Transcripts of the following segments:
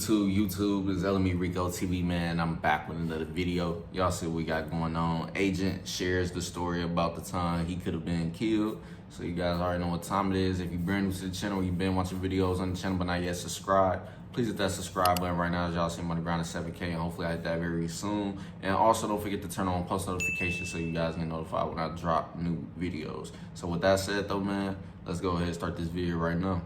YouTube is LMERicoTv, man. I'm back with another video. Y'all see what we got going on. Agent shares the story about the time he could have been killed. So you guys already know what time it is. If you're brand new to the channel, you've been watching videos on the channel but not yet subscribed, please hit that subscribe button right now. As y'all see, I'm on the ground at 7K, and hopefully I hit that very soon. And also don't forget to turn on post notifications so you guys get notified when I drop new videos. So with that said though, man, let's go ahead and start this video right now.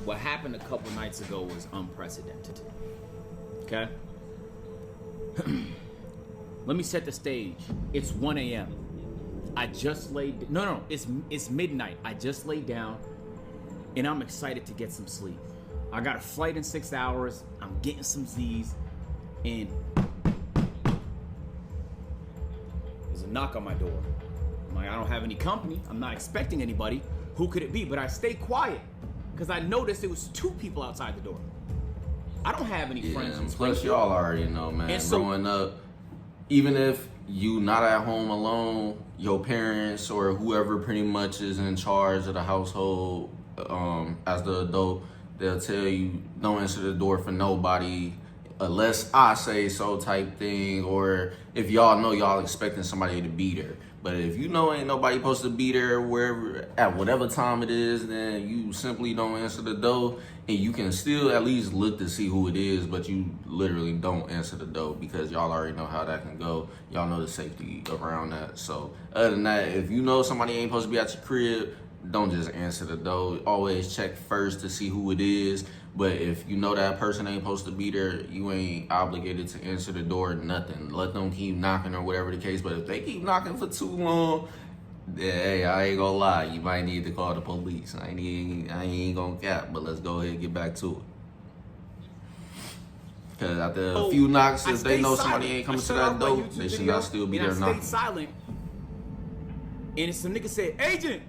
What happened a couple nights ago was unprecedented. Okay? Let me set the stage. It's 1 a.m. I just laid, no, it's midnight. I just laid down and I'm excited to get some sleep. I got a flight in 6 hours. I'm getting some Z's and there's a knock on my door. I'm like, I don't have any company. I'm not expecting anybody. Who could it be? But I stayed quiet because I noticed there was 2 people outside the door. I don't have any friends in Plus, y'all already know, man. And so, growing up, even if you not at home alone, your parents or whoever pretty much is in charge of the household, as the adult, they'll tell you don't answer the door for nobody unless I say so type thing, or if y'all know y'all expecting somebody to be there. But if you know ain't nobody supposed to be there wherever at whatever time it is, then you simply don't answer the door, and you can still at least look to see who it is, but you literally don't answer the door because y'all already know how that can go. Y'all know the safety around that. So other than that, if you know somebody ain't supposed to be at your crib, don't just answer the door. Always check first to see who it is. But if you know that person ain't supposed to be there, you ain't obligated to answer the door, nothing. Let them keep knocking or whatever the case. But if they keep knocking for too long, then, hey, I ain't gonna lie, you might need to call the police. I ain't gonna cap, but let's go ahead and get back to it. Because after a few knocks, if they know somebody ain't coming to that door, they should not still be there knocking. I stayed silent, and some nigga said, "Agent!"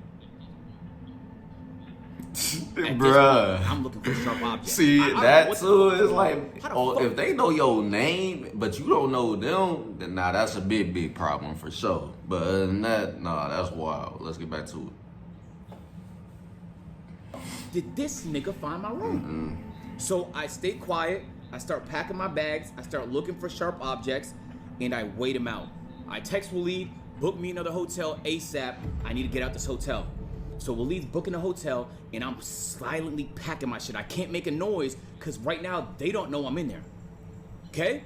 Bruh, I'm looking for sharp objects. See, that too is like, if they know your name, but you don't know them, then nah, that's a big problem for sure. But other than that, nah, that's wild. Let's get back to it. Did this nigga find my room? So I stayed quiet. I start packing my bags. I start looking for sharp objects, and I wait him out. I text Waleed, book me another hotel ASAP. I need to get out this hotel. So Waleed's booking a hotel, and I'm silently packing my shit. I can't make a noise, because right now, they don't know I'm in there. Okay?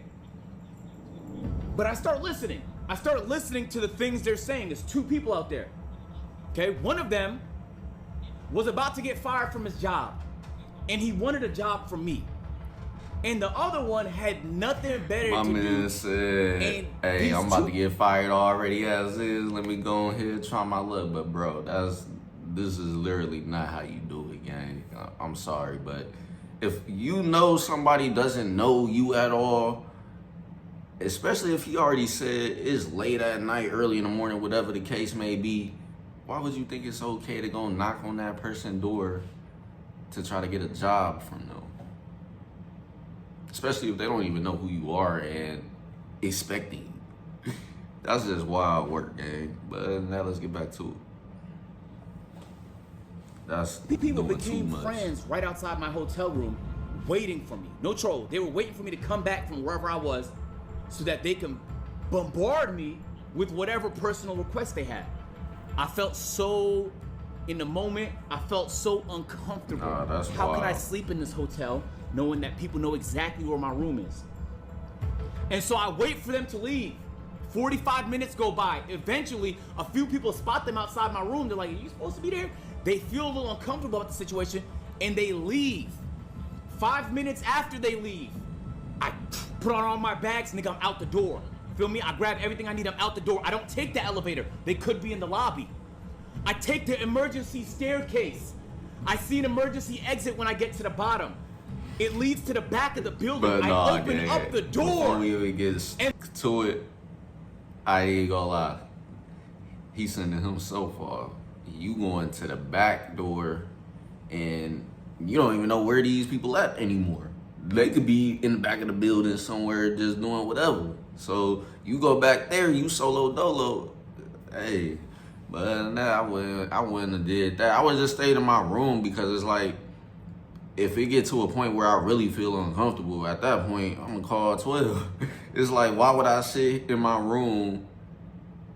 But I start listening. I start listening to the things they're saying. There's 2 people out there. Okay? One of them was about to get fired from his job, and he wanted a job from me. And the other one had nothing better to do. My man said, hey, I'm about to get fired already as is. Let me go ahead and try my luck. But bro, this is literally not how you do it, gang. I'm sorry, but if you know somebody doesn't know you at all, especially if he already said it's late at night, early in the morning, whatever the case may be, why would you think it's okay to go knock on that person's door to try to get a job from them? Especially if they don't even know who you are and expecting you. That's just wild work, gang. But now let's get back to it. People became friends right outside my hotel room, waiting for me. No troll. They were waiting for me to come back from wherever I was so that they can bombard me with whatever personal requests they had. I felt so, in the moment, I felt so uncomfortable. Nah, that's How wild. can I sleep in this hotel knowing that people know exactly where my room is? And so I wait for them to leave. 45 minutes go by. Eventually, a few people spot them outside my room. They're like, are you supposed to be there? They feel a little uncomfortable about the situation, and they leave. 5 minutes after they leave, I put on all my bags, nigga, I'm out the door. Feel me? I grab everything I need, I'm out the door. I don't take the elevator. They could be in the lobby. I take the emergency staircase. I see an emergency exit when I get to the bottom. It leads to the back of the building. But I open up the door. Before we even get to it, I ain't gonna lie. He's sending himself off. You going to the back door, and you don't even know where these people at anymore. They could be in the back of the building somewhere just doing whatever. So you go back there, you solo dolo. Hey, but other than that, I wouldn't have did that. I would just stayed in my room because it's like, if it get to a point where I really feel uncomfortable, at that point, I'm gonna call 12. It's like, why would I sit in my room,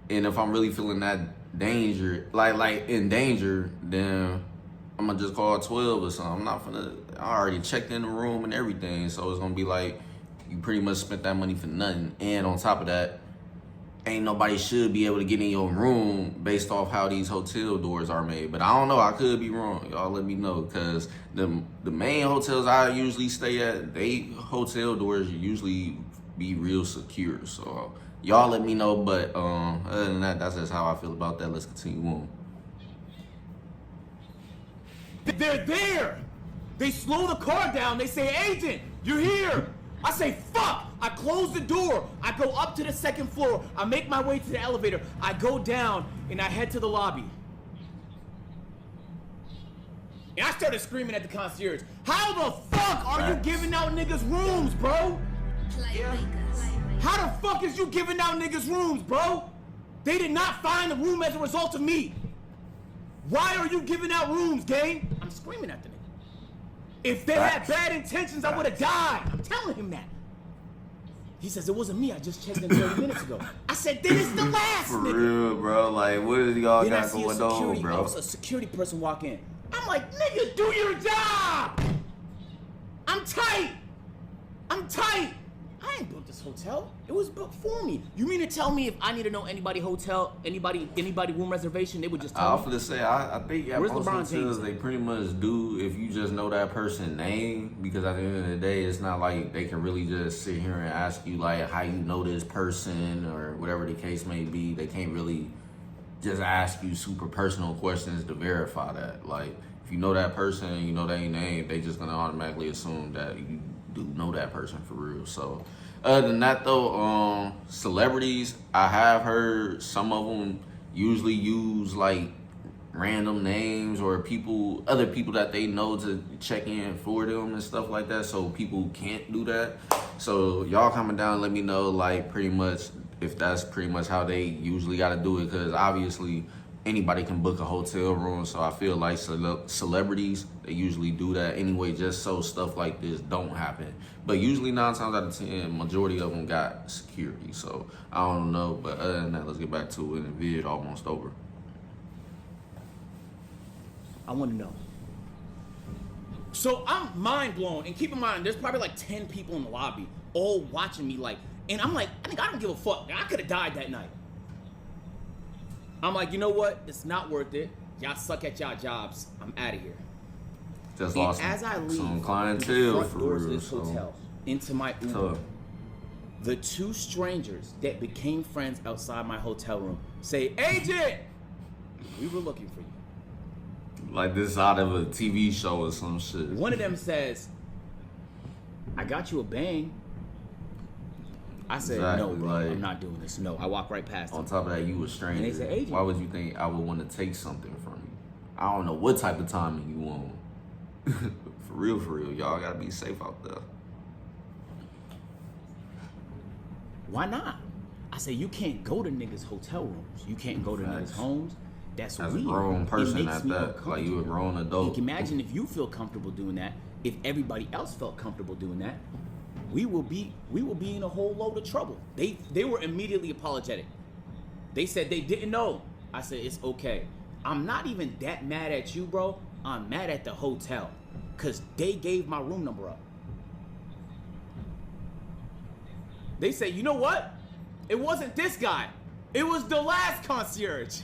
and if I'm really feeling that danger, like in danger, then I'm gonna just call 12 or something. I'm not finna, I already checked in the room and everything, so it's gonna be like, you pretty much spent that money for nothing. And on top of that, ain't nobody should be able to get in your room based off how these hotel doors are made. But I don't know, I could be wrong. Y'all let me know, because the main hotels I usually stay at, they hotel doors usually be real secure. So y'all let me know, but other than that, that's just how I feel about that. Let's continue on. They're there. They slow the car down. They say, "Agent, you're here." I say, "Fuck." I close the door. I go up to the second floor. I make my way to the elevator. I go down and I head to the lobby. And I started screaming at the concierge, "How the fuck are you giving out niggas rooms, bro? How the fuck is you giving out niggas rooms, bro? They did not find the room as a result of me. Why are you giving out rooms, gang?" I'm screaming at the nigga. If they had bad intentions, I would have died. I'm telling him that. He says, "It wasn't me. I just checked in 30 minutes ago." I said, "Then it's the last For nigga." real, bro. Like, what is y'all Then I got see going on, I bro? was a security person walk in. I'm like, "Nigga, do your job." I'm tight. I ain't built this hotel. It was built for me. You mean to tell me if I need to know anybody hotel, anybody room reservation, they would just tell I me? was gonna say, I think at Where's most LeBron hotels James? they pretty much do if you just know that person's name, because at the end of the day, it's not like they can really just sit here and ask you like how you know this person or whatever the case may be. They can't really just ask you super personal questions to verify that. Like, if you know that person and you know their name, they just gonna automatically assume that you do know that person for real. So other than that though, celebrities, I have heard some of them usually use like random names or other people that they know to check in for them and stuff like that, so people can't do that. So y'all comment down, let me know like pretty much if that's pretty much how they usually got to do it, because obviously anybody can book a hotel room. So I feel like celebrities, they usually do that anyway, just so stuff like this don't happen. But usually 9 times out of 10, majority of them got security. So I don't know, but other than that, let's get back to it. The vid almost over. I want to know. So I'm mind blown, and keep in mind, there's probably like 10 people in the lobby, all watching me like, and I'm like, I don't give a fuck. I could have died that night. I'm like, you know what? It's not worth it. Y'all suck at y'all jobs. I'm out of here. Just And lost as I leave some the clientele front for doors of real. this hotel, into my Uber, So, the 2 strangers that became friends outside my hotel room say, "Agent, we were looking for you." like this out of a TV show or some shit. One of them says, "I got you a bang." I said, Exactly, "No, bro, like- I'm not doing this. No." I walk right past On him. top of that, you a stranger. And they say, "Agent." Why would you think I would want to take something from you? I don't know what type of timing you want. For real, y'all gotta be safe out there. Why not? I say, you can't go to niggas' hotel rooms. You can't go to Facts. niggas' homes. That's As a weird. grown It person makes at me that, like you a uncomfortable. grown adult. Imagine if you feel comfortable doing that. If everybody else felt comfortable doing that, we will be in a whole load of trouble. They were immediately apologetic. They said they didn't know. I said, it's okay. I'm not even that mad at you, bro. I'm mad at the hotel, cause they gave my room number up. They say, you know what? It wasn't this guy. It was the last concierge.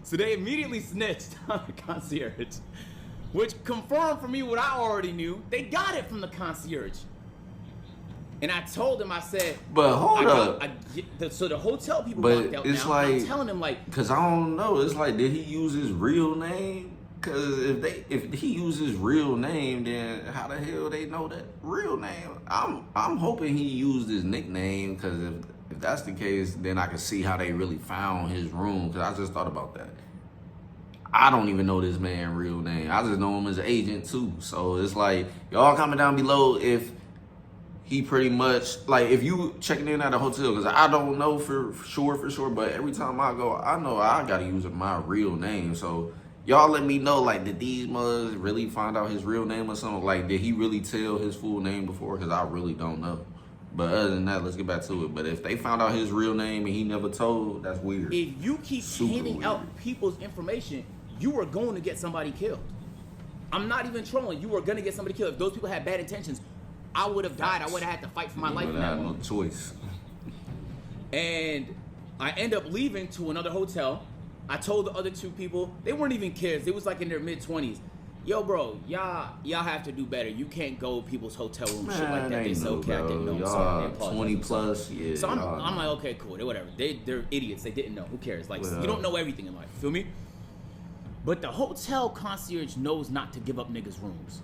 So they immediately snitched on the concierge, which confirmed for me what I already knew. They got it from the concierge. And I told them, I said, But hold up. So the hotel people But walked out it's now. like, I'm telling them, like, cause I don't know. It's like, did he use his real name? Cause if he used his real name, then how the hell they know that real name? I'm hoping he used his nickname, cause if that's the case, then I can see how they really found his room. Cause I just thought about that. I don't even know this man's real name. I just know him as Agent too. So it's like, y'all comment down below if he pretty much, like, if you checking in at a hotel, because I don't know for sure, but every time I go, I know I got to use my real name. So y'all let me know, like, did these mothers really find out his real name or something? Like, did he really tell his full name before? Because I really don't know. But other than that, let's get back to it. But if they found out his real name and he never told, that's weird. If you keep handing weird. out people's information, you are going to get somebody killed. I'm not even trolling. You are going to get somebody killed. If those people had bad intentions, I would have died. I would have had to fight for my life in I that had no moment. choice. And I end up leaving to another hotel. I told the other two people, they weren't even kids. They was like in their mid-20s. Yo, bro, y'all have to do better. You can't go people's hotel room, shit like that. They said, okay, I didn't know. I'm sorry. They apologize. 20 plus, yeah. So I'm like, okay, cool, whatever. They're idiots. They didn't know. Who cares? Like, you don't know everything in life. Feel me? But the hotel concierge knows not to give up niggas' rooms.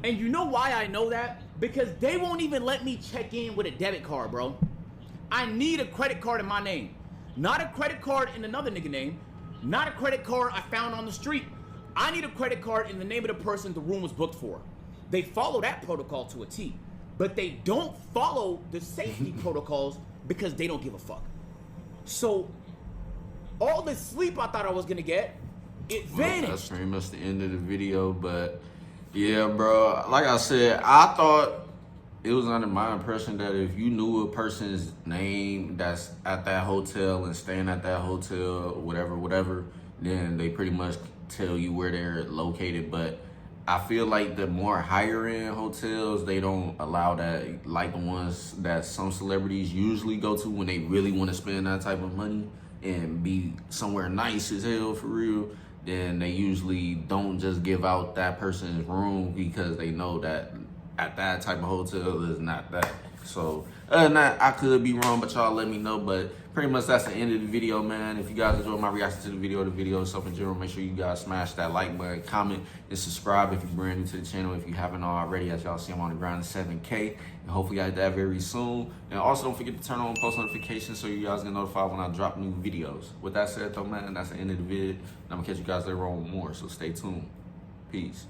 And you know why I know that? Because they won't even let me check in with a debit card, bro. I need a credit card in my name. Not a credit card in another nigga name. Not a credit card I found on the street. I need a credit card in the name of the person the room was booked for. They follow that protocol to a T. But they don't follow the safety protocols because they don't give a fuck. So, all the sleep I thought I was gonna get, it vanished. That's pretty much the end of the video, but yeah, bro. Like I said, I thought it was under my impression that if you knew a person's name that's at that hotel and staying at that hotel, whatever, then they pretty much tell you where they're located. But I feel like the more higher end hotels, they don't allow that, like the ones that some celebrities usually go to when they really want to spend that type of money and be somewhere nice as hell for real. Then they usually don't just give out that person's room because they know that at that type of hotel is not that. So other than that, I could be wrong, but y'all let me know. But pretty much that's the end of the video, man. If you guys enjoyed my reaction to the video stuff in general, make sure you guys smash that like button, comment, and subscribe if you're brand new to the channel. If you haven't already, as y'all see, I'm on the ground to 7K, and hopefully I hit that very soon. And also don't forget to turn on post notifications so you guys get notified when I drop new videos. With that said though, man, that's the end of the vid. And I'm gonna catch you guys later on with more, so stay tuned. Peace.